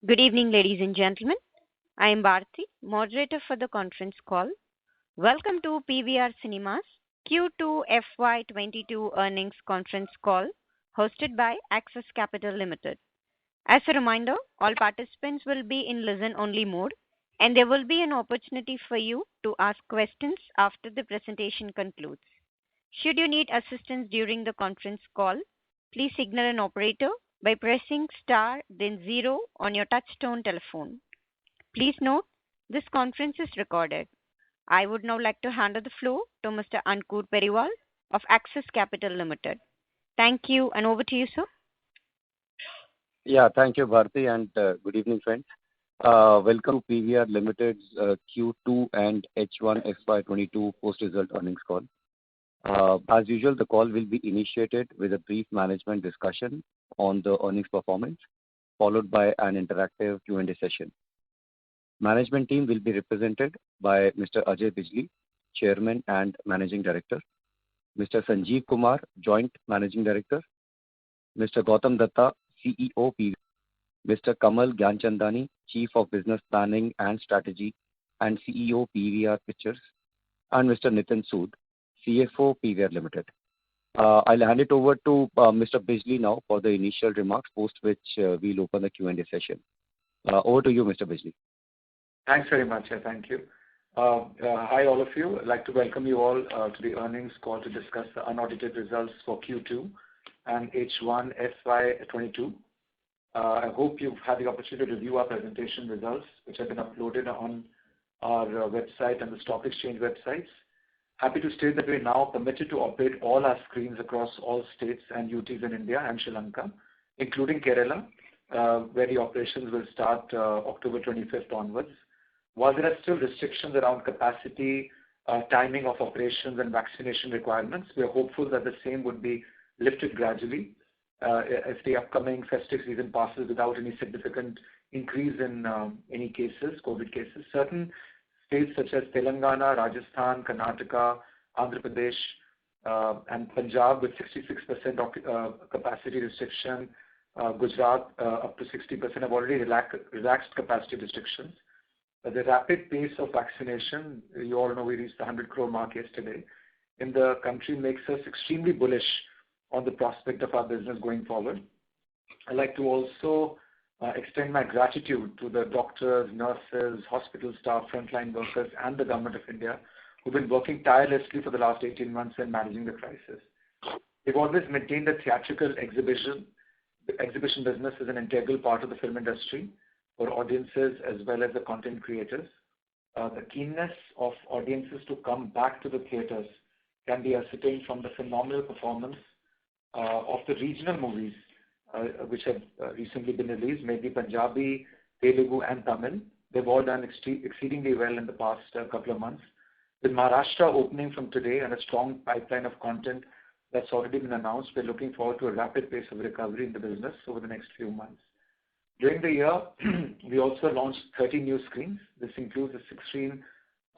Good evening, ladies and gentlemen. I am Bharti, moderator for the conference call. Welcome to PVR Cinemas Q2 FY22 earnings conference call hosted by Axis Capital Limited. As a reminder, all participants will be in listen-only mode, and there will be an opportunity for you to ask questions after the presentation concludes. Should you need assistance during the conference call, please signal an operator by pressing star then zero on your touchtone telephone. Please note, this conference is recorded. I would now like to hand the floor to Mr. Ankur Periwal of Axis Capital Limited. Thank you, and over to you, sir. Yeah, thank you, Bharti, and good evening, friends. Welcome to PVR Limited's Q2 and H1 FY22 post-result earnings call. As usual, the call will be initiated with a brief management discussion on the earnings performance, followed by an interactive Q&A session. Management team will be represented by Mr. Ajay Bijli, Chairman and Managing Director, Mr. Sanjeev Kumar, Joint Managing Director, Mr. Gautam Datta, CEO PVR, Mr. Kamal Gyanchandani, Chief of Business Planning and Strategy and CEO PVR Pictures, and Mr. Nitin Sood, CFO PVR Limited. I'll hand it over to Mr. Bijli now for the initial remarks, post which we'll open the Q&A session. Over to you, Mr. Bijli. Thanks very much. Thank you. Hi, all of you. I'd like to welcome you all to the earnings call to discuss the unaudited results for Q2 and H1 FY22. I hope you've had the opportunity to review our presentation results, which have been uploaded on our website and the stock exchange websites. Happy to state that we are now permitted to operate all our screens across all states and UTs in India and Sri Lanka, including Kerala, where the operations will start October 25th onwards. While there are still restrictions around capacity, timing of operations and vaccination requirements, we are hopeful that the same would be lifted gradually if the upcoming festive season passes without any significant increase in any cases, COVID cases. Certain states such as Telangana, Rajasthan, Karnataka, Andhra Pradesh, and Punjab with 66% capacity restriction, Gujarat up to 60% have already relaxed capacity restrictions. The rapid pace of vaccination, you all know we reached the 100 crore mark yesterday, in the country makes us extremely bullish on the prospect of our business going forward. I'd like to also extend my gratitude to the doctors, nurses, hospital staff, frontline workers, and the Government of India who've been working tirelessly for the last 18 months in managing the crisis. We've always maintained that theatrical exhibition business is an integral part of the film industry for audiences as well as the content creators. The keenness of audiences to come back to the theaters can be ascertained from the phenomenal performance of the regional movies which have recently been released, maybe Punjabi, Telugu and Tamil. They've all done exceedingly well in the past couple of months. With Maharashtra opening from today and a strong pipeline of content that's already been announced, we're looking forward to a rapid pace of recovery in the business over the next few months. During the year, we also launched 30 new screens. This includes a 6-screen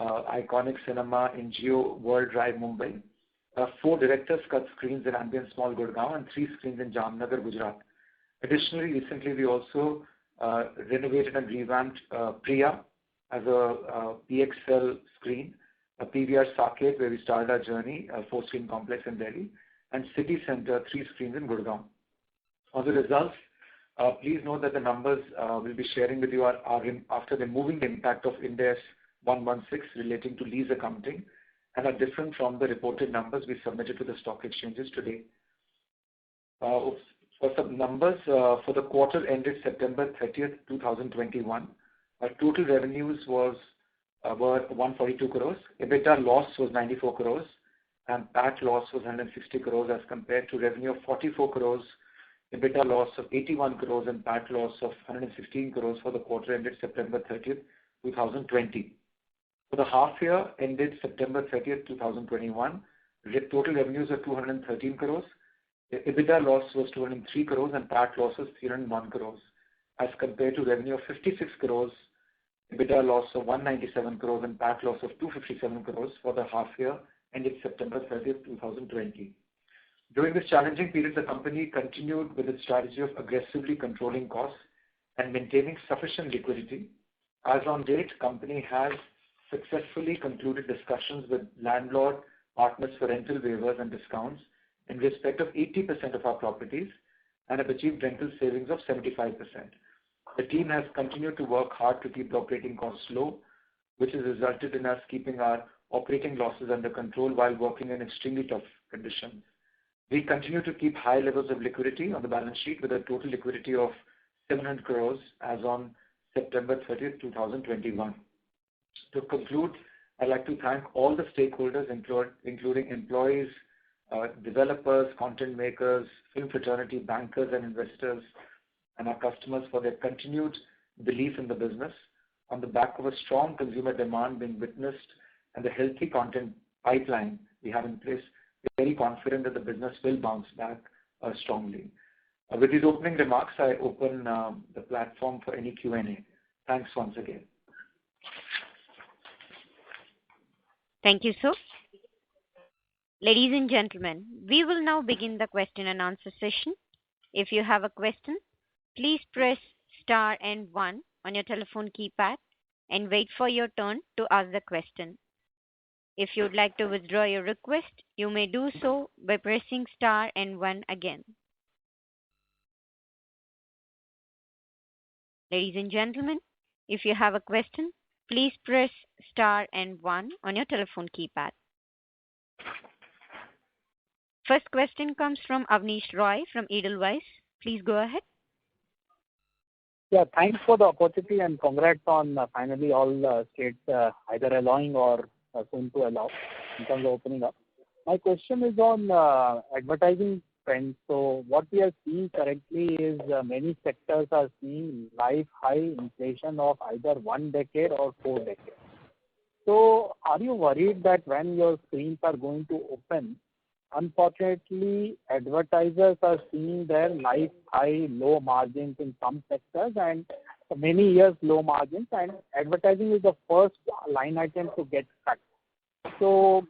iconic cinema in Jio World Drive, Mumbai, 4 director's cut screens in Ambience Mall, Gurgaon, and 3 screens in Jamnagar, Gujarat. Additionally, recently we also renovated and revamped Priya as a PXL screen, a PVR Saket where we started our journey, a 4-screen complex in Delhi, and City Center, 3 screens in Gurgaon. On the results, please note that the numbers we'll be sharing with you are after removing the impact of Ind AS 116 relating to lease accounting and are different from the reported numbers we submitted to the stock exchanges today. For some numbers, for the quarter ended September 30th, 2021, our total revenues were 142 crores, EBITDA loss was 94 crores, and PAT loss was 160 crores as compared to revenue of 44 crores, EBITDA loss of 81 crores, and PAT loss of 116 crores for the quarter ended September 30th, 2020. For the half year ended September 30th, 2021, total revenues are 213 crores, EBITDA loss was 203 crores, and PAT loss was 301 crores as compared to revenue of 56 crores, EBITDA loss of 197 crores, and PAT loss of 257 crores for the half year ended September 30th, 2020. During this challenging period, the company continued with its strategy of aggressively controlling costs and maintaining sufficient liquidity. As on date, company has successfully concluded discussions with landlord partners for rental waivers and discounts in respect of 80% of our properties and have achieved rental savings of 75%. The team has continued to work hard to keep the operating costs low, which has resulted in us keeping our operating losses under control while working in extremely tough conditions. We continue to keep high levels of liquidity on the balance sheet with a total liquidity of 700 crores as on September 30th, 2021. To conclude, I'd like to thank all the stakeholders, including employees, developers, content makers, film fraternity, bankers and investors, and our customers for their continued belief in the business. On the back of a strong consumer demand being witnessed and the healthy content pipeline we have in place, we're very confident that the business will bounce back strongly. With these opening remarks, I open the platform for any Q&A. Thanks once again. Thank you, sir. Ladies and gentlemen, we will now begin the question and answer session. If you have a question, please press star and 1 on your telephone keypad and wait for your turn to ask the question. If you would like to withdraw your request, you may do so by pressing star and 1 again. Ladies and gentlemen, if you have a question, please press star and 1 on your telephone keypad. First question comes from Avnish Roy from Edelweiss. Please go ahead. Yeah, thanks for the opportunity and congrats on finally all states either allowing or soon to allow in terms of opening up. My question is on advertising trends. So what we are seeing currently is many sectors are seeing life high inflation of either 1 decade or 4 decades. So are you worried that when your screens are going to open, unfortunately, advertisers are seeing their life high low margins in some sectors and many years low margins, and advertising is the first line item to get cut. So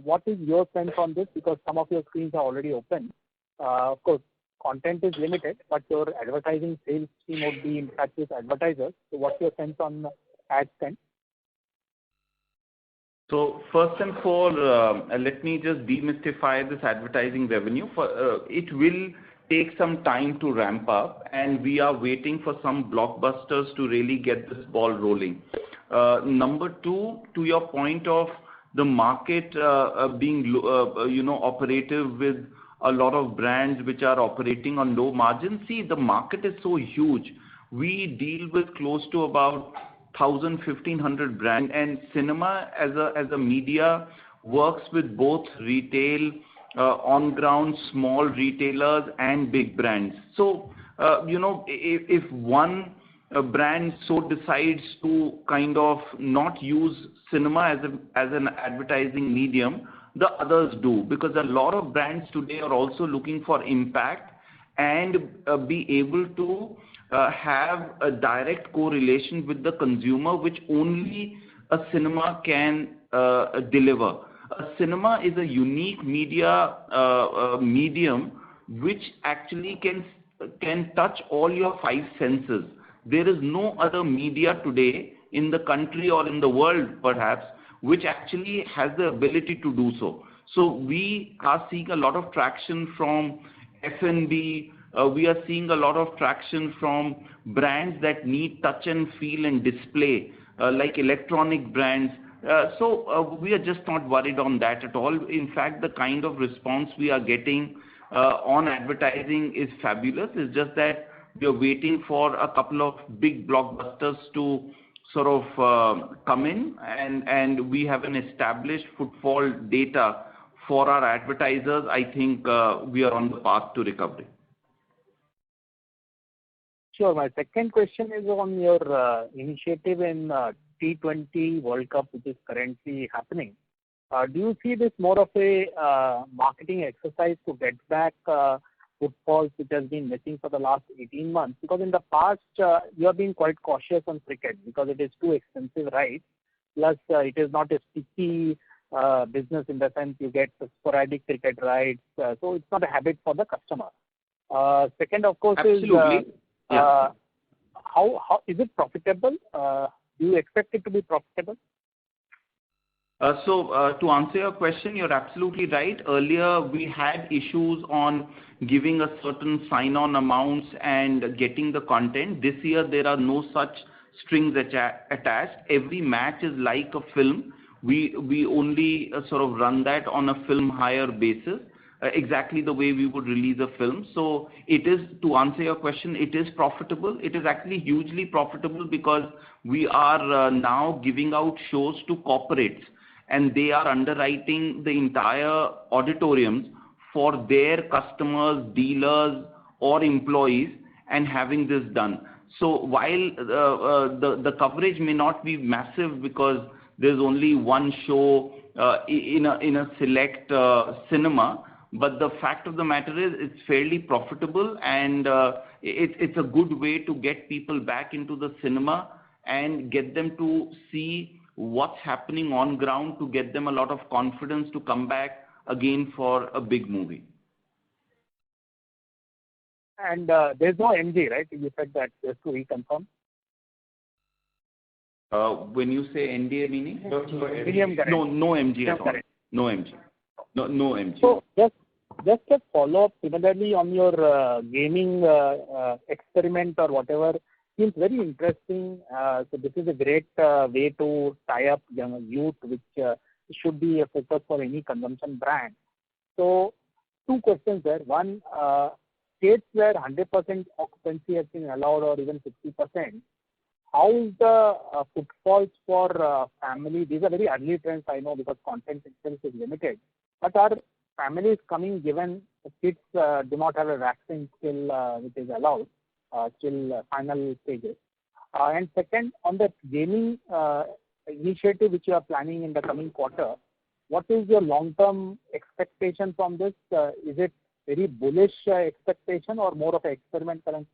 what is your sense on this? Because some of your screens are already open. Of course, content is limited, but your advertising sales team would be in touch with advertisers. So what's your sense on ad spend? So first and foremost, let me just demystify this advertising revenue. It will take some time to ramp up, and we are waiting for some blockbusters to really get this ball rolling. Number two, to your point of the market being operative with a lot of brands which are operating on low margins. See, the market is so huge. We deal with close to about 1,000-1,500 brands, and cinema as a media works with both retail, on-ground small retailers and big brands. So, if one brand so decides to kind of not use cinema as an advertising medium, the others do, because a lot of brands today are also looking for impact and be able to have a direct correlation with the consumer, which only a cinema can deliver. A cinema is a unique media medium which actually can touch all your 5 senses. There is no other media today in the country or in the world perhaps which actually has the ability to do so. So we are seeing a lot of traction from F&B. We are seeing a lot of traction from brands that need touch and feel and display, like electronic brands. So we are just not worried on that at all. In fact, the kind of response we are getting on advertising is fabulous. It's just that we are waiting for a couple of big blockbusters to sort of come in, and we have an established footfall data for our advertisers. I think we are on the path to recovery. Sure. My second question is on your initiative in T20 World Cup, which is currently happening. Do you see this more of a marketing exercise to get back footfalls which has been missing for the last 18 months? Because in the past, you have been quite cautious on cricket because it is too expensive, right? Plus, it is not a sticky business in the sense you get sporadic cricket rights. So it's not a habit for the customer. Second, of course, Absolutely. is how is it profitable? Do you expect it to be profitable? To answer your question, you're absolutely right. Earlier, we had issues on giving a certain sign-on amounts and getting the content. This year, there are no such strings attached. Every match is like a film. We only sort of run that on a film hire basis, exactly the way we would release a film. So it is, to answer your question, it is profitable. It is actually hugely profitable because we are now giving out shows to corporates, and they are underwriting the entire auditoriums for their customers, dealers, or employees, and having this done. So while the coverage may not be massive because there's only one show in a select cinema, but the fact of the matter is it's fairly profitable, and it's a good way to get people back into the cinema and get them to see what's happening on ground, to get them a lot of confidence to come back again for a big movie. And there's no MG, right? You said that, just to reconfirm. When you say NDA meaning? No MG at all. No MG. No MG. So just a follow-up, similarly on your gaming experiment or whatever, seems very interesting. So this is a great way to tie up young youth, which should be a focus for any consumption brand. So two questions there. One, states where 100% occupancy has been allowed or even 50%, how is the footfalls for family? These are very early trends, I know, because content itself is limited. But are families coming given the kids do not have a vaccine still which is allowed? Still final stages. And second, on the gaming initiative which you are planning in the coming quarter, what is your long-term expectation from this? Is it very bullish expectation or more of an experiment currently?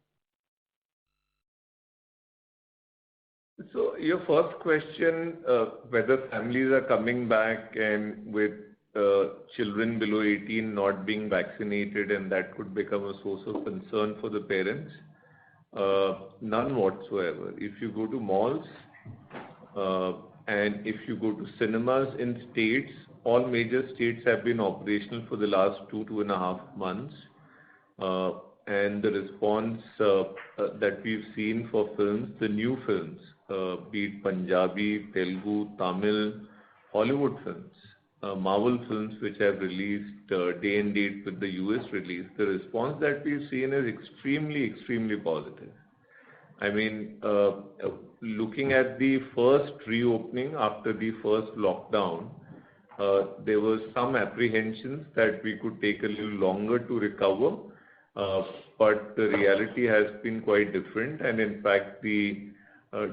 So your first question, whether families are coming back and with children below 18 not being vaccinated, and that could become a source of concern for the parents. None whatsoever. If you go to malls and if you go to cinemas in states, all major states have been operational for the last 2.5 months. And the response that we've seen for films, the new films, be it Punjabi, Telugu, Tamil, Hollywood films, Marvel films which have released day and date with the US release, the response that we've seen is extremely positive. I mean, looking at the first reopening after the first lockdown, there was some apprehensions that we could take a little longer to recover, but the reality has been quite different, and in fact the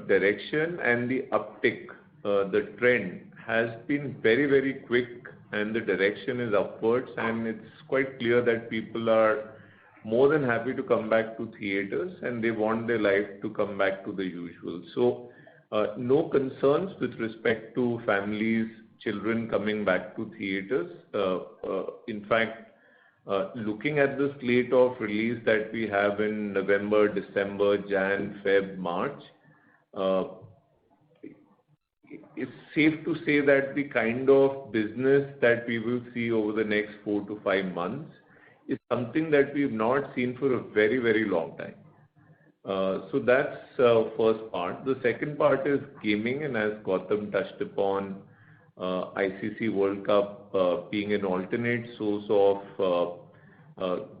direction and the uptick, the trend has been very quick, and the direction is upwards, and it's quite clear that people are more than happy to come back to theaters, and they want their life to come back to the usual. So no concerns with respect to families, children coming back to theaters. In fact, looking at the slate of release that we have in November, December, Jan, Feb, March, it's safe to say that the kind of business that we will see over the next 4 to 5 months is something that we've not seen for a very long time. So that's first part. The second part is gaming, and as Gautam touched upon, ICC World Cup being an alternate source of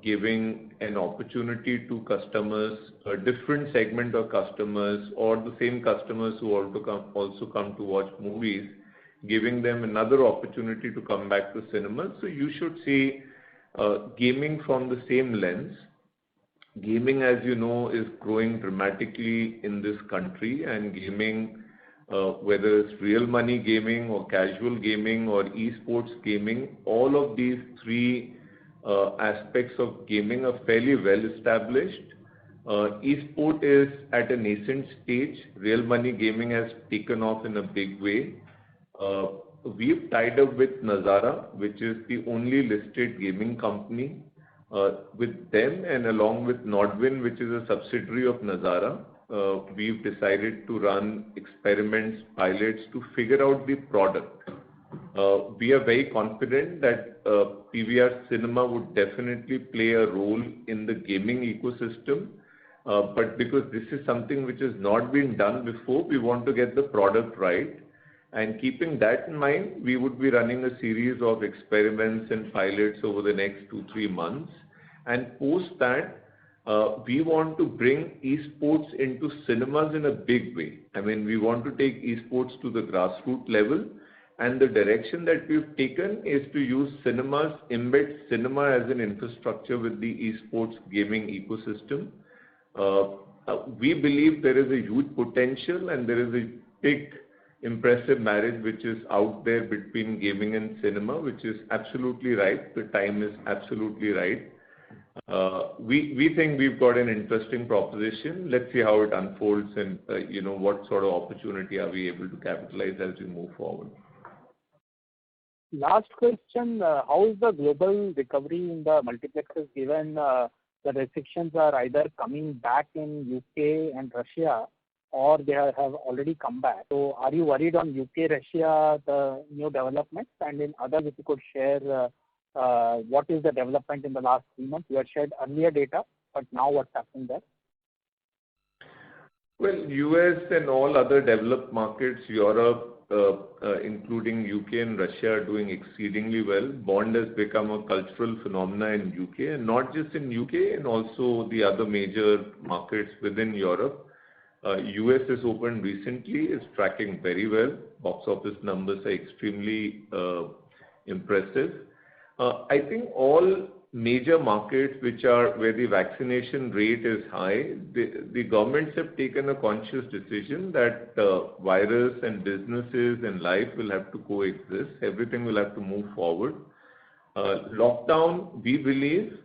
giving an opportunity to customers, a different segment of customers, or the same customers who also come to watch movies, giving them another opportunity to come back to cinemas. So you should see gaming from the same lens. Gaming, as you know, is growing dramatically in this country, and gaming, whether it's real money gaming or casual gaming or esports gaming, all of these three aspects of gaming are fairly well established. Esport is at a nascent stage. Real money gaming has taken off in a big way. We've tied up with Nazara, which is the only listed gaming company. With them and along with Nodwin, which is a subsidiary of Nazara, we've decided to run experiments, pilots to figure out the product. We are very confident that PVR Cinema would definitely play a role in the gaming ecosystem. But because this is something which has not been done before, we want to get the product right. And keeping that in mind, we would be running a series of experiments and pilots over the next 2-3 months. And post that, we want to bring esports into cinemas in a big way. I mean, we want to take esports to the grassroots level. And the direction that we've taken is to use cinemas, embed cinema as an infrastructure with the esports gaming ecosystem. We believe there is a huge potential and there is a big impressive marriage which is out there between gaming and cinema, which is absolutely right. The time is absolutely right. We think we've got an interesting proposition. Let's see how it unfolds and what sort of opportunity are we able to capitalize as we move forward. Last question, how is the global recovery in the multiplexes given the restrictions are either coming back in UK and Russia or they have already come back? So are you worried on UK, Russia, the new developments? And in others, if you could share what is the development in the last 3 months? You had shared earlier data, but now what's happening there? Well, US and all other developed markets, Europe, including UK and Russia, are doing exceedingly well. Bond has become a cultural phenomenon in UK, and not just in UK, and also the other major markets within Europe. US has opened recently, is tracking very well. Box office numbers are extremely impressive. I think all major markets where the vaccination rate is high, the governments have taken a conscious decision that virus and businesses and life will have to coexist. Everything will have to move forward. Lockdown, we believe,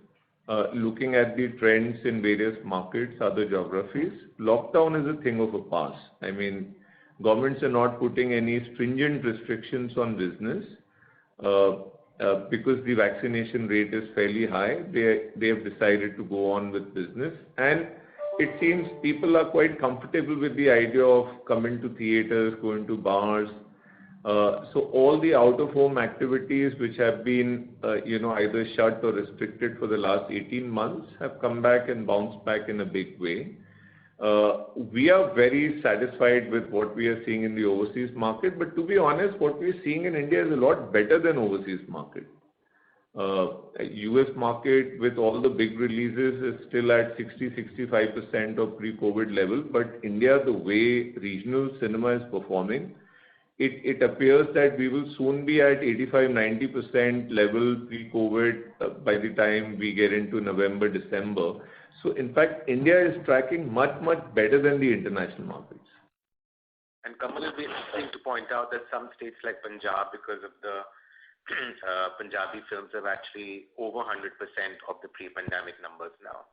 looking at the trends in various markets, other geographies, lockdown is a thing of a past. I mean, governments are not putting any stringent restrictions on business. Because the vaccination rate is fairly high, they have decided to go on with business. And it seems people are quite comfortable with the idea of coming to theaters, going to bars. So all the out-of-home activities which have been, either shut or restricted for the last 18 months have come back and bounced back in a big way. We are very satisfied with what we are seeing in the overseas market, but to be honest, what we are seeing in India is a lot better than overseas market. US market with all the big releases is still at 60-65% of pre-COVID level, but India, the way regional cinema is performing, it appears that we will soon be at 85-90% level pre-COVID by the time we get into November, December. So in fact, India is tracking much, much better than the international markets. And Kamal, it will be interesting to point out that some states like Punjab, because of the Punjabi films, have actually over 100% of the pre-pandemic numbers now.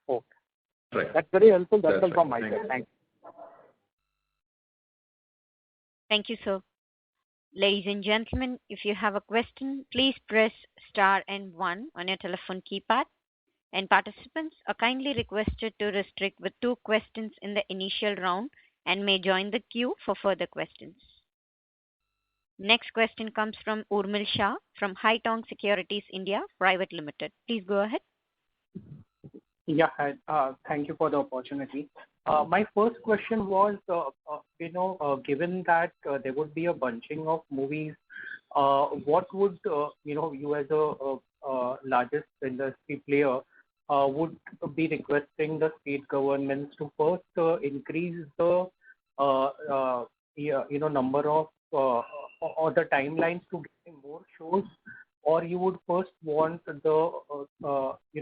Okay. Right. That's very helpful. That's all from my side. Thanks. Thank you, sir. Ladies and gentlemen, if you have a question, please press star and 1 on your telephone keypad. And participants are kindly requested to restrict with 2 questions in the initial round and may join the queue for further questions. Next question comes from Urmil Shah from Haitong Securities India Private Limited. Please go ahead. Yeah, thank you for the opportunity. My first question was, given that there would be a bunching of movies, what would, you as a largest industry player, would be requesting the state governments to first increase the, number of or the timelines to getting more shows, or you would first want the,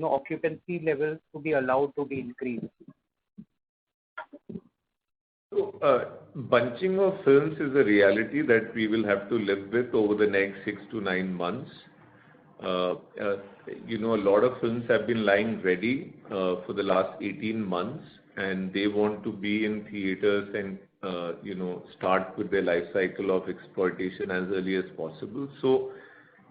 occupancy levels to be allowed to be increased? So, bunching of films is a reality that we will have to live with over the next 6 to 9 months. A lot of films have been lying ready for the last 18 months, and they want to be in theaters and, start with their life cycle of exploitation as early as possible. So,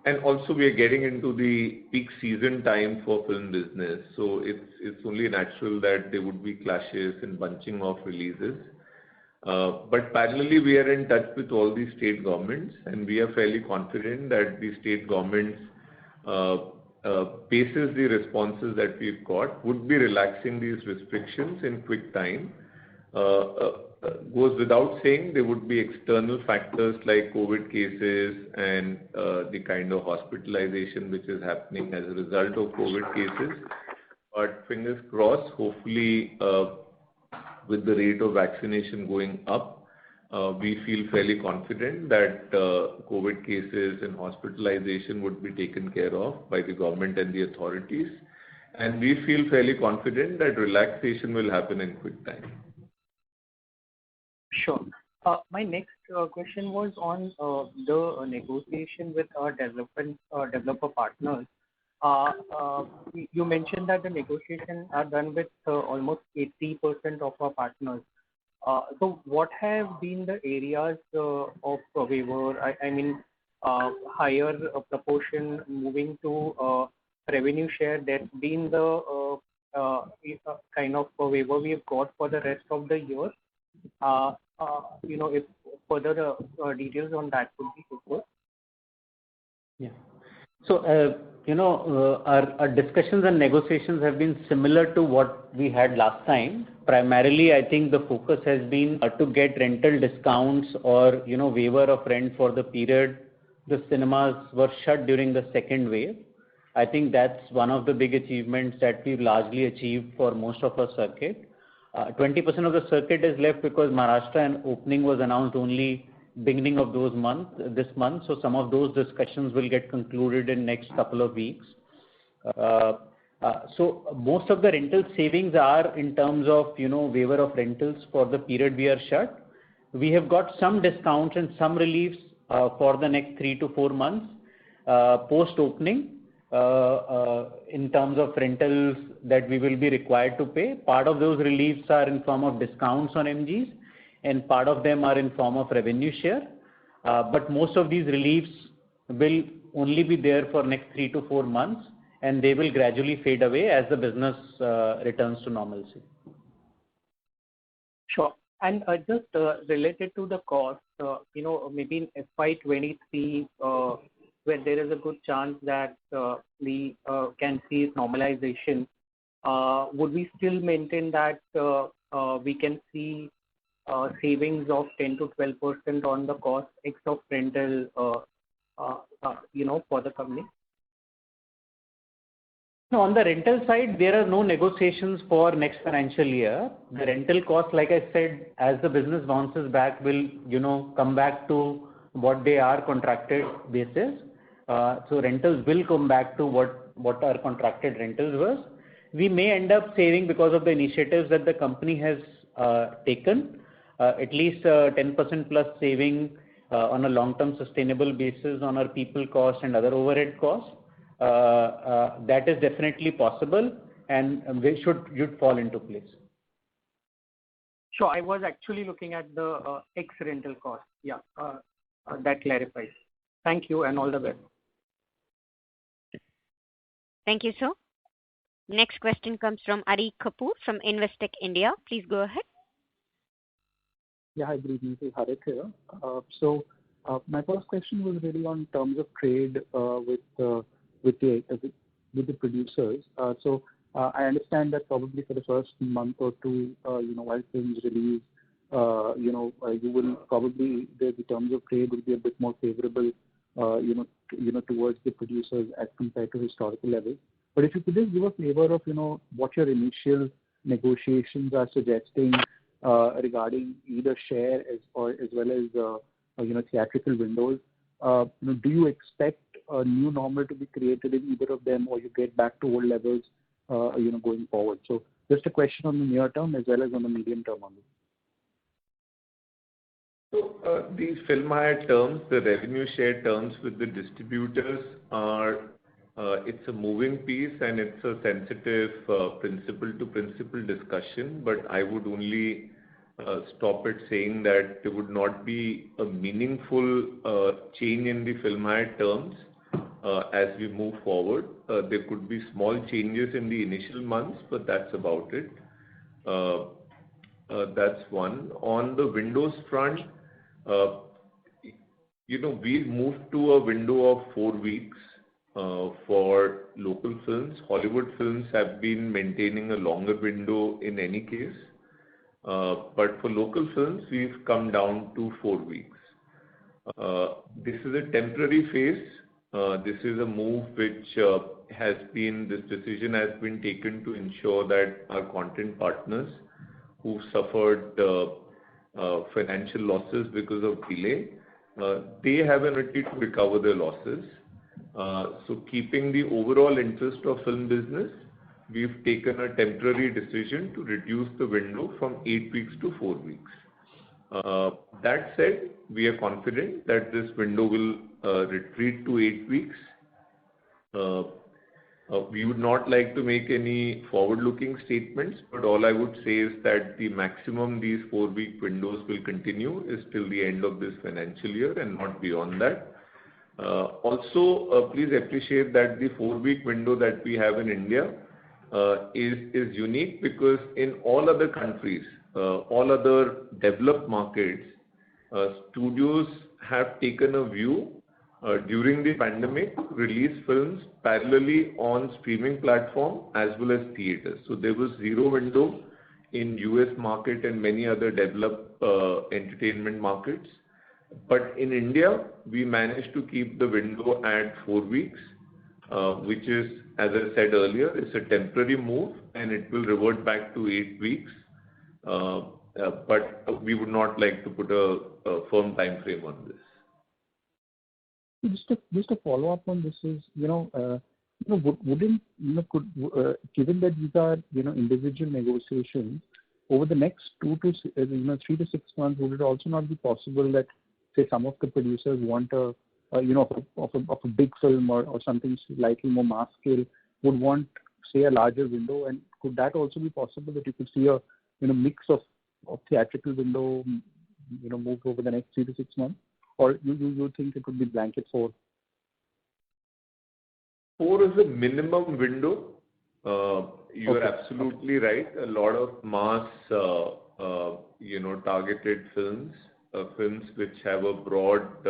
And also we are getting into the peak season time for film business, so it's only natural that there would be clashes and bunching of releases. But parallelly, we are in touch with all the state governments, and we are fairly confident that the state governments, basis the responses that we've got, would be relaxing these restrictions in quick time. Goes without saying, there would be external factors like COVID cases and the kind of hospitalization which is happening as a result of COVID cases. But fingers crossed, hopefully, with the rate of vaccination going up, we feel fairly confident that COVID cases and hospitalization would be taken care of by the government and the authorities. And we feel fairly confident that relaxation will happen in quick time. Sure. My next question was on the negotiation with our developer partners. You mentioned that the negotiations are done with almost 80% of our partners. So what have been the areas of waiver? I mean, higher proportion moving to revenue share. That's been the kind of waiver we've got for the rest of the year. If further details on that would be helpful. Yeah. So, our discussions and negotiations have been similar to what we had last time. Primarily, I think the focus has been to get rental discounts or, waiver of rent for the period the cinemas were shut during the second wave. I think that's one of the big achievements that we've largely achieved for most of our circuit. 20% of the circuit is left because Maharashtra and opening was announced only beginning of this month. So some of those discussions will get concluded in next couple of weeks. So most of the rental savings are in terms of, waiver of rentals for the period we are shut. We have got some discounts and some reliefs for the next 3 to 4 months post-opening. In terms of rentals that we will be required to pay. Part of those reliefs are in form of discounts on MGs and part of them are in form of revenue share. But most of these reliefs will only be there for next 3 to 4 months and they will gradually fade away as the business returns to normalcy. Sure. And just related to the cost, maybe in FY23, where there is a good chance that we can see normalization, would we still maintain that we can see savings of 10 to 12% on the cost ex of rental, for the company? No, on the rental side, there are no negotiations for next financial year. The rental cost, like I said, as the business bounces back, will come back to what they are contracted basis. So rentals will come back to what our contracted rentals was. We may end up saving because of the initiatives that the company has taken, at least 10% plus saving on a long-term sustainable basis on our people cost and other overhead costs. That is definitely possible and we should fall into place. Sure, I was actually looking at the ex-rental cost. Yeah, that clarifies. Thank you and all the best. Thank you, sir. Next question comes from Ari Kapoor from Investec India. Please go ahead. Yeah, hi, good evening. This is Harit here. So my first question was really on terms of trade with the producers. So I understand that probably for the first month or two, while films release, you will probably the terms of trade will be a bit more favorable, towards the producers as compared to historical levels. But if you could just give a flavor of, what your initial negotiations are suggesting regarding either share as well as theatrical windows. Do you expect a new normal to be created in either of them, or you get back to old levels, going forward? So just a question on the near term as well as on the medium term on this. So these film hire terms, the revenue share terms with the distributors are, it's a moving piece and it's a sensitive principle to principle discussion, but I would only stop at saying that there would not be a meaningful change in the film hire terms as we move forward. There could be small changes in the initial months, but that's about it. That's one. On the windows front, we moved to a window of 4 weeks for local films. Hollywood films have been maintaining a longer window in any case. But for local films, we've come down to 4 weeks. This is a temporary phase. This is a move which this decision has been taken to ensure that our content partners who suffered financial losses because of delay, they have an ability to recover their losses. So keeping the overall interest of film business, we've taken a temporary decision to reduce the window from 8 weeks to 4 weeks. That said, we are confident that this window will retreat to 8 weeks. We would not like to make any forward-looking statements, but all I would say is that the maximum these 4-week windows will continue is till the end of this financial year and not beyond that. Also, please appreciate that the 4-week window that we have in India is unique because in all other countries, all other developed markets, studios have taken a view during the pandemic, release films parallelly on streaming platform as well as theaters. So there was zero window in US market and many other developed entertainment markets. But in India, we managed to keep the window at 4 weeks, which is, as I said earlier, it's a temporary move and it will revert back to 8 weeks. But we would not like to put a firm time frame on this. Just a follow up on this is, wouldn't given that these are individual negotiations over the next 3 to 6 months, would it also not be possible that say some of the producers want of a big film or something slightly more mass scale would want say a larger window, and could that also be possible that you could see a mix of theatrical window move over the next 3 to 6 months? Or you think it would be blanket 4? 4 is a minimum window. You are absolutely right. A lot of mass, targeted films which have a broad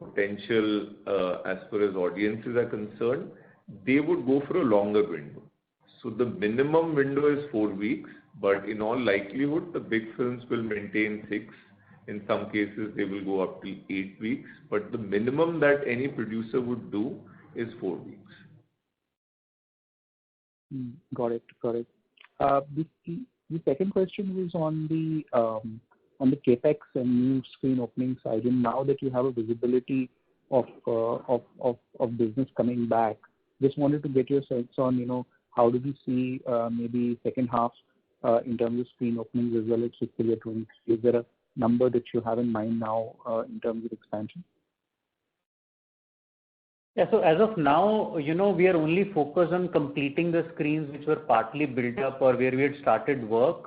potential as far as audiences are concerned, they would go for a longer window. So the minimum window is 4 weeks, but in all likelihood, the big films will maintain 6. In some cases, they will go up to 8 weeks, but the minimum that any producer would do is 4 weeks. Got it. The second question was on the capex and new screen opening side. And now that you have a visibility of business coming back, just wanted to get your sense on how do we see maybe second half in terms of screen openings as well as fiscal year 2023. Is there a number that you have in mind now in terms of expansion? Yeah, so as of now, we are only focused on completing the screens which were partly built up or where we had started work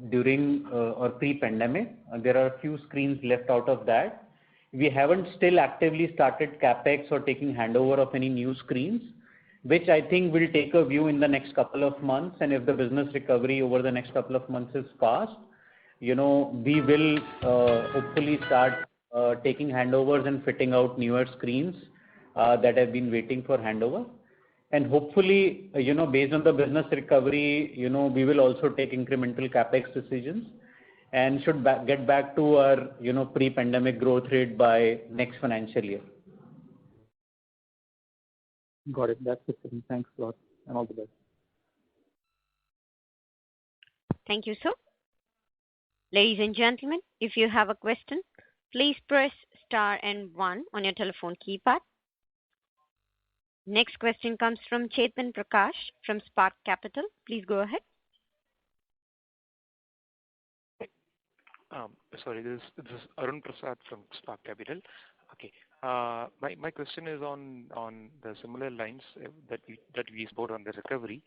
during or pre-pandemic. There are a few screens left out of that. We haven't still actively started capex or taking handover of any new screens, which I think will take a view in the next couple of months. And if the business recovery over the next couple of months is fast, we will hopefully start taking handovers and fitting out newer screens that have been waiting for handover. And hopefully, based on the business recovery, we will also take incremental capex decisions and should get back to our, pre-pandemic growth rate by next financial year. Got it. That's it for me. Thanks a lot and all the best. Thank you, sir. Ladies and gentlemen, if you have a question, please press star and 1 on your telephone keypad. Next question comes from Chetan Prakash from Spark Capital. Please go ahead. Sorry, this is Arun Prasad from Spark Capital. Okay. My question is on the similar lines that we spoke on the recovery.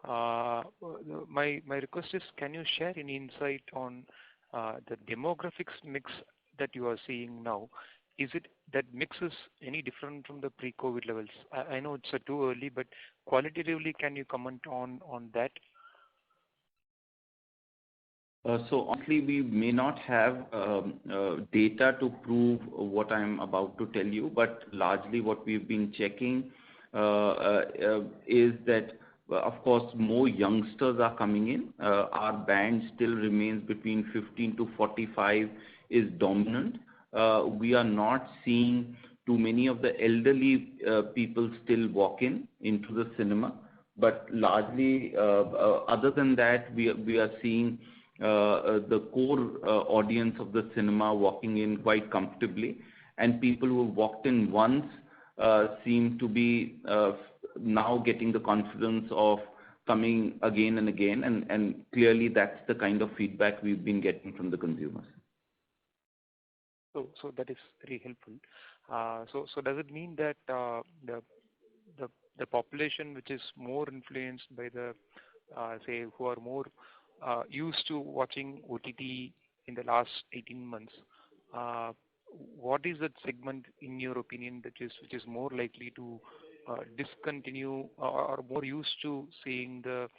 My request is, can you share any insight on the demographics mix that you are seeing now is it that mix is any different from the pre-COVID levels? I know it's too early, but qualitatively, can you comment on that? So honestly, we may not have data to prove what I'm about to tell you, but largely what we've been checking is that, of course, more youngsters are coming in. Our band still remains between 15 to 45 is dominant. We are not seeing too many of the elderly people still walk into the cinema, but largely, other than that, we are seeing the core audience of the cinema walking in quite comfortably, and people who walked in once seem to be now getting the confidence of coming again and again, and clearly that's the kind of feedback we've been getting from the consumers. So that is very helpful. So does it mean that the population which is more influenced by the say who are more used to watching OTT in the last 18 months, what is that segment in your opinion which is more likely to discontinue or more used to seeing the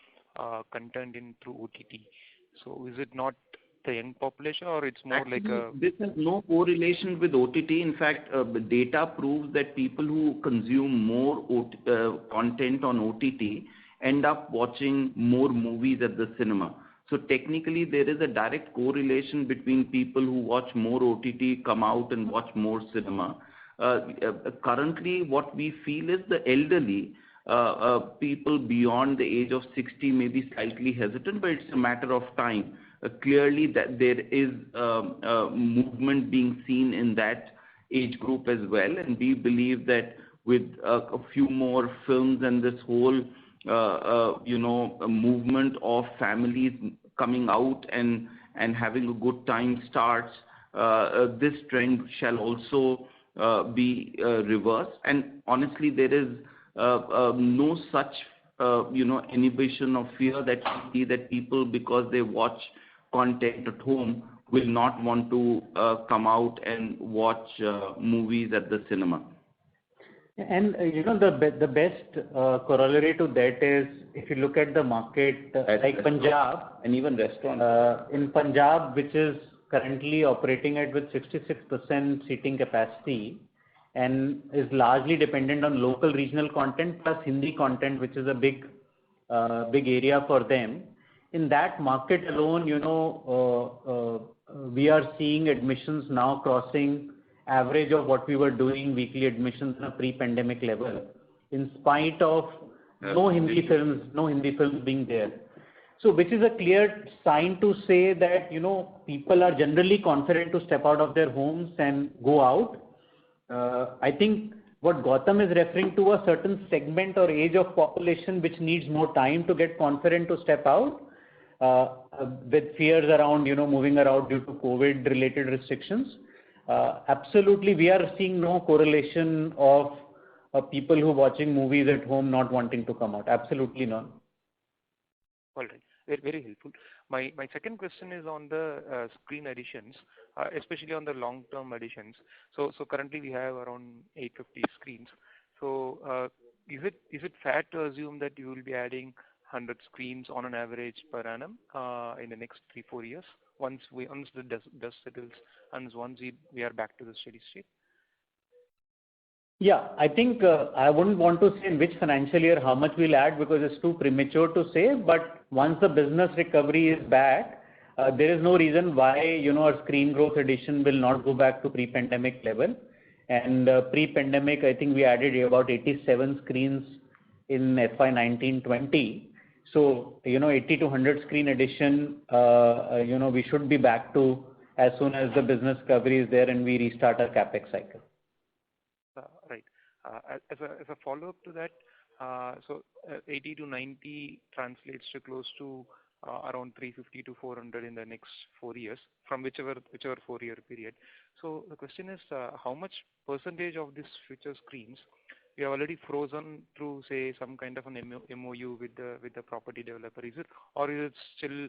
content in through OTT? So is it not the young population, or it's more Actually, like a... This has no correlation with OTT. In fact, the data proves that people who consume more content on OTT end up watching more movies at the cinema. So technically, there is a direct correlation between people who watch more OTT, come out and watch more cinema. Currently, what we feel is the elderly, people beyond the age of 60 may be slightly hesitant, but it's a matter of time. Clearly, that there is movement being seen in that age group as well, and we believe that with a few more films and this whole movement of families coming out and having a good time starts, this trend shall also be reversed. And honestly, there is no such inhibition or fear that we see that people, because they watch content at home, will not want to come out and watch movies at the cinema. And the best corollary to that is if you look at the market like Punjab and even restaurants in Punjab, which is currently operating at with 66% seating capacity and is largely dependent on local regional content plus Hindi content, which is a big area for them. In that market alone, we are seeing admissions now crossing average of what we were doing weekly admissions on a pre-pandemic level, in spite of no Hindi films being there. So, which is a clear sign to say that people are generally confident to step out of their homes and go out. I think what Gautam is referring to, a certain segment or age of population which needs more time to get confident to step out, with fears around moving around due to COVID-related restrictions. Absolutely, we are seeing no correlation of people who are watching movies at home not wanting to come out. Absolutely none. All right. Very, very helpful. My second question is on the screen additions, especially on the long-term additions. So currently we have around 850 screens. So is it fair to assume that you will be adding 100 screens on an average per annum in the next 3-4 years once the dust settles and once we are back to the steady state? Yeah, I think I wouldn't want to say in which financial year how much we'll add because it's too premature to say. But once the business recovery is back, there is no reason why our screen growth addition will not go back to pre-pandemic level. And pre-pandemic, I think we added about 87 screens in FY 19-20. So 80 to 100 screen addition, we should be back to as soon as the business recovery is there and we restart our capex cycle. Right. As a follow-up to that, so 80 to 90 translates to close to around 350 to 400 in the next 4 years from whichever 4-year period. So the question is, how much percentage of these future screens we have already frozen through, say, some kind of an MOU with the property developer? Is it, or is it still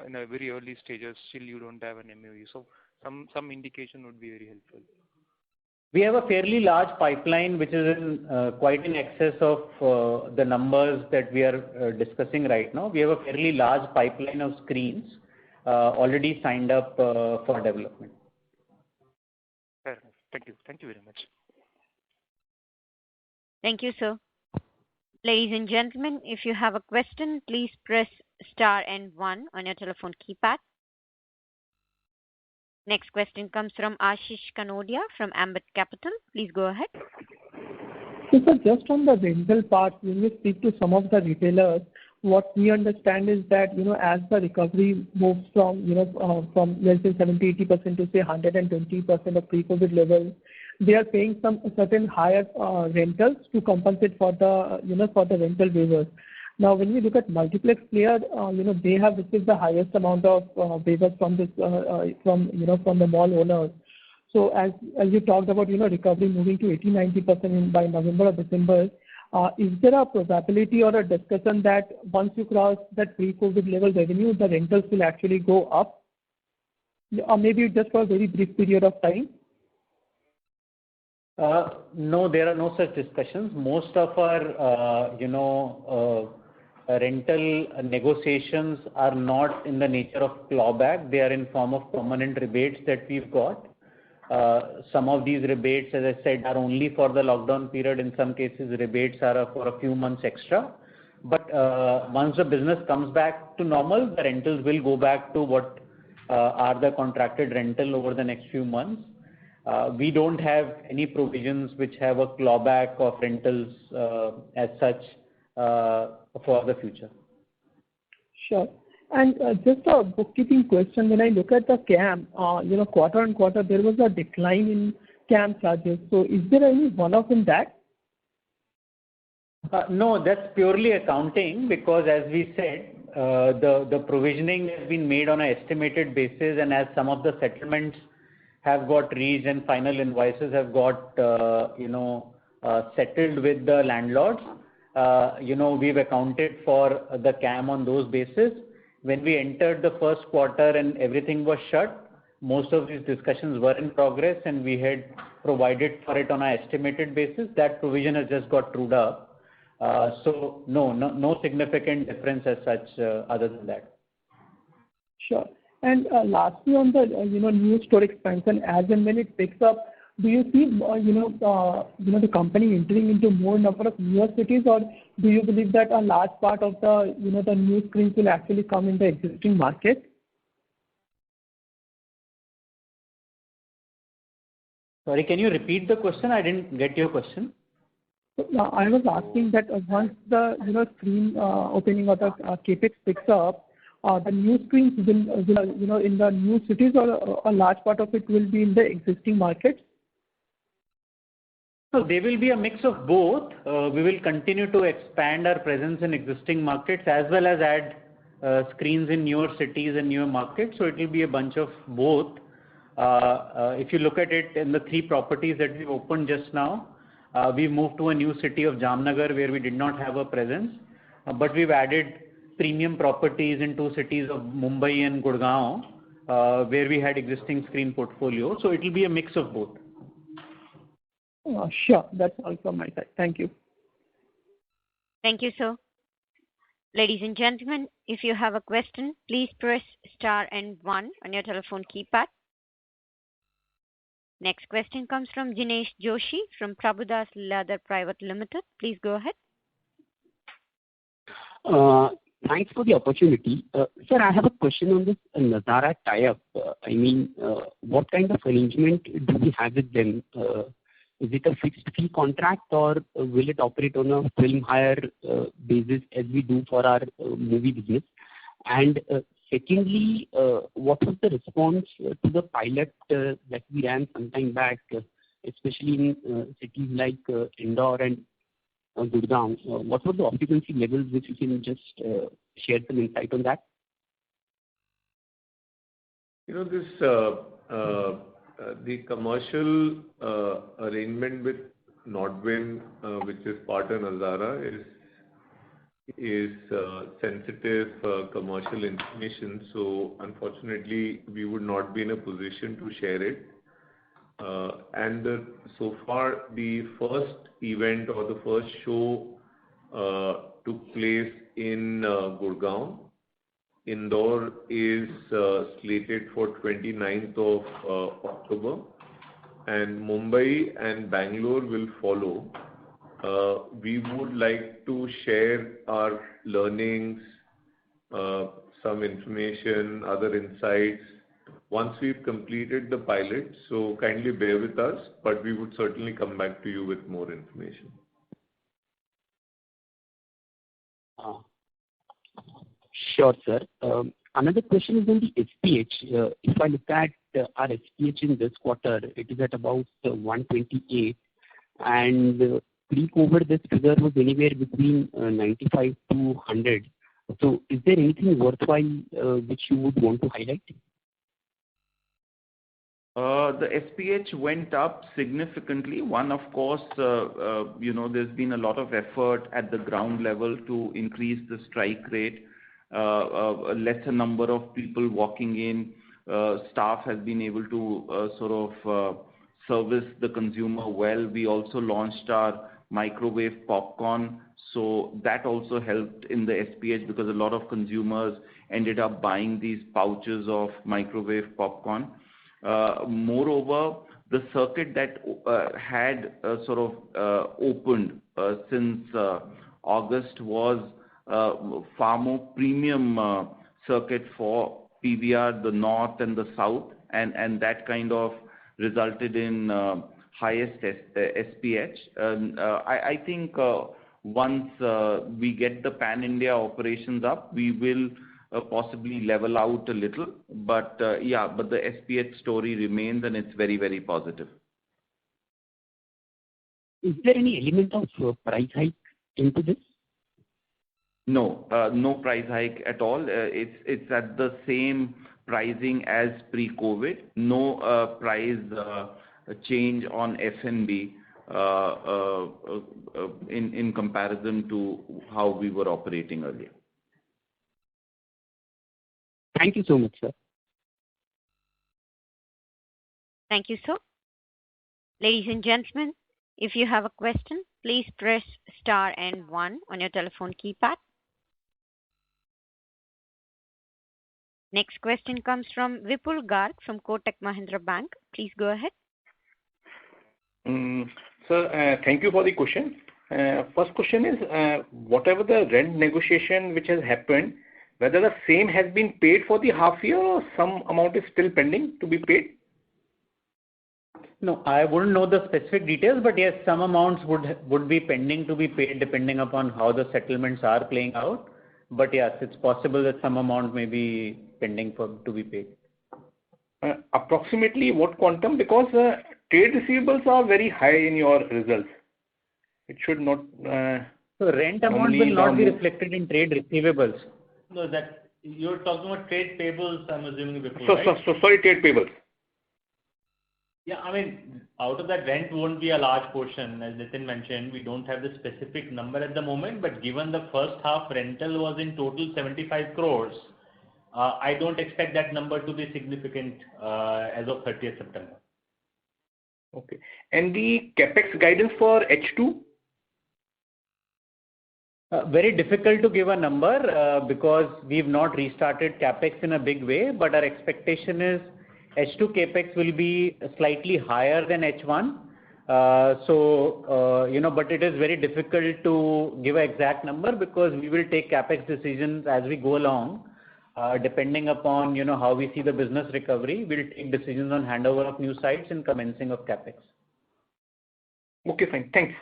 in a very early stages? Still, you don't have an MOU. So some indication would be very helpful. We have a fairly large pipeline, which is quite in excess of the numbers that we are discussing right now. We have a fairly large pipeline of screens already signed up for development. Fair enough. Thank you. Thank you very much. Thank you, sir. Ladies and gentlemen, if you have a question, please press star and 1 on your telephone keypad. Next question comes from Ashish Kanodia from Ambit Capital. Please go ahead. So, sir, just on the rental part, when we speak to some of the retailers, what we understand is that, as the recovery moves from, from less than 70-80% to say 120% of pre-COVID levels, they are paying some certain higher rentals to compensate for the, for the rental waivers. Now, when we look at multiplex players, they have received the highest amount of waivers from this, from the mall owners. So, as you talked about, recovery moving to 80-90% by November or December, is there a probability or a discussion that once you cross that pre-COVID level revenue, the rentals will actually go up, or maybe just for a very brief period of time? No, there are no such discussions. Most of our, rental negotiations are not in the nature of clawback. They are in form of permanent rebates that we've got. Some of these rebates, as I said, are only for the lockdown period. In some cases, rebates are for a few months extra. But once the business comes back to normal, the rentals will go back to what are the contracted rental over the next few months. We don't have any provisions which have a clawback of rentals as such for the future. Sure. And just a bookkeeping question. When I look at the CAM, quarter on quarter, there was a decline in CAM charges. So, is there any one-off in that? No, that's purely accounting because, as we said, the provisioning has been made on an estimated basis, and as some of the settlements have got reached and final invoices have got settled with the landlords, we've accounted for the CAM on those basis. When we entered the first quarter and everything was shut, most of these discussions were in progress and we had provided for it on an estimated basis. That provision has just got trued up. So no significant difference as such other than that. Sure. And lastly, on the new store expansion, as and when it picks up, do you see the company entering into more number of newer cities, or do you believe that a large part of the the new screens will actually come in the existing market? Sorry, can you repeat the question? I didn't get your question. I was asking that once the screen opening of the capex picks up, the new screens will in the new cities, or a large part of it will be in the existing markets? So they will be a mix of both. We will continue to expand our presence in existing markets as well as add screens in newer cities and newer markets. So it will be a bunch of both. If you look at it in the 3 properties that we opened just now, we moved to a new city of Jamnagar where we did not have a presence, but we've added premium properties in 2 cities of Mumbai and Gurgaon where we had existing screen portfolio. So it will be a mix of both. Sure. That's all from my side. Thank you. Thank you, sir. Ladies and gentlemen, if you have a question, please press star and 1 on your telephone keypad. Next question comes from Jinesh Joshi from Prabhudas Lilladher Private Limited. Please go ahead. Thanks for the opportunity. Sir, I have a question on this Nazara tie-up. What kind of arrangement do we have with them? Is it a fixed fee contract, or will it operate on a film hire basis as we do for our movie business? And secondly, what was the response to the pilot that we ran some time back, especially in cities like Indore and Gurgaon? What were the occupancy levels, if you can just share some insight on that? The commercial arrangement with Nodwin, which is part of Nazara, is sensitive commercial information. So unfortunately, we would not be in a position to share it. So far, the first event or the first show took place in Gurgaon. Indore is slated for 29th of October, and Mumbai and Bangalore will follow. We would like to share our learnings, some information, other insights once we've completed the pilot. So kindly bear with us, but we would certainly come back to you with more information. Sure, sir. Another question is on the SPH. If I look at our SPH in this quarter, it is at about 128, and pre-COVID this figure was anywhere between 95 to 100. So is there anything worthwhile which you would want to highlight? The SPH went up significantly. One, of course, there's been a lot of effort at the ground level to increase the strike rate. A lesser number of people walking in. Staff has been able to service the consumer well. We also launched our microwave popcorn, so that also helped in the SPH because a lot of consumers ended up buying these pouches of microwave popcorn. Moreover, the circuit that had opened since August was far more premium circuit for PVR, the north and the south, and that kind of resulted in highest SPH. I think once we get the pan-India operations up, we will possibly level out a little. But the SPH story remains, and it's very, very positive. Is there any element of price hike into this? No, no price hike at all. It's at the same pricing as pre-COVID. No price change on F&B in comparison to how we were operating earlier. Thank you so much, sir. Thank you, sir. Ladies and gentlemen, if you have a question, please press star and 1 on your telephone keypad. Next question comes from Vipul Garg from Kotak Mahindra Bank. Please go ahead. Sir, thank you for the question. First question is, whatever the rent negotiation which has happened, whether the same has been paid for the half year or some amount is still pending to be paid? No, I wouldn't know the specific details, but yes, some amounts would be pending to be paid depending upon how the settlements are playing out. But yes, it's possible that some amount may be pending to be paid. Approximately what quantum? Because trade receivables are very high in your results. It should not. So rent amount will not be reflected in trade receivables. No, that you're talking about trade payables, I'm assuming before, right? Sorry, trade payables. Yeah, I mean, out of that rent won't be a large portion. As Nitin mentioned, we don't have the specific number at the moment, but given the first half rental was in total 75 crores, I don't expect that number to be significant as of 30th September. Okay. And the capex guidance for H2? Very difficult to give a number because we've not restarted capex in a big way, but our expectation is H2 capex will be slightly higher than H1. But it is very difficult to give an exact number because we will take capex decisions as we go along. Depending upon how we see the business recovery, we'll take decisions on handover of new sites and commencing of capex. Okay, fine. Thanks.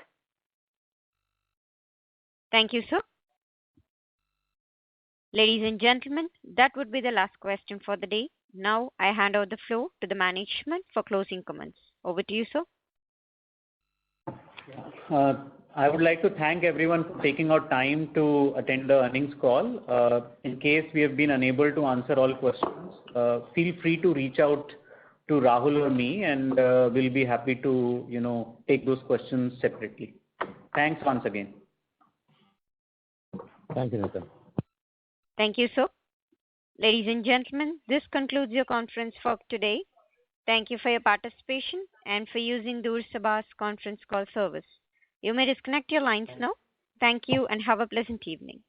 Thank you, sir. Ladies and gentlemen, that would be the last question for the day. Now I hand over the floor to the management for closing comments. Over to you, sir. I would like to thank everyone for taking out time to attend the earnings call. In case we have been unable to answer all questions, feel free to reach out to Rahul or me, and we'll be happy to take those questions separately. Thanks once again. Thank you, Nitin. Thank you, sir. Ladies and gentlemen, this concludes your conference for today. Thank you for your participation and for using Doorsabha's conference call service. You may disconnect your lines now. Thank you and have a pleasant evening.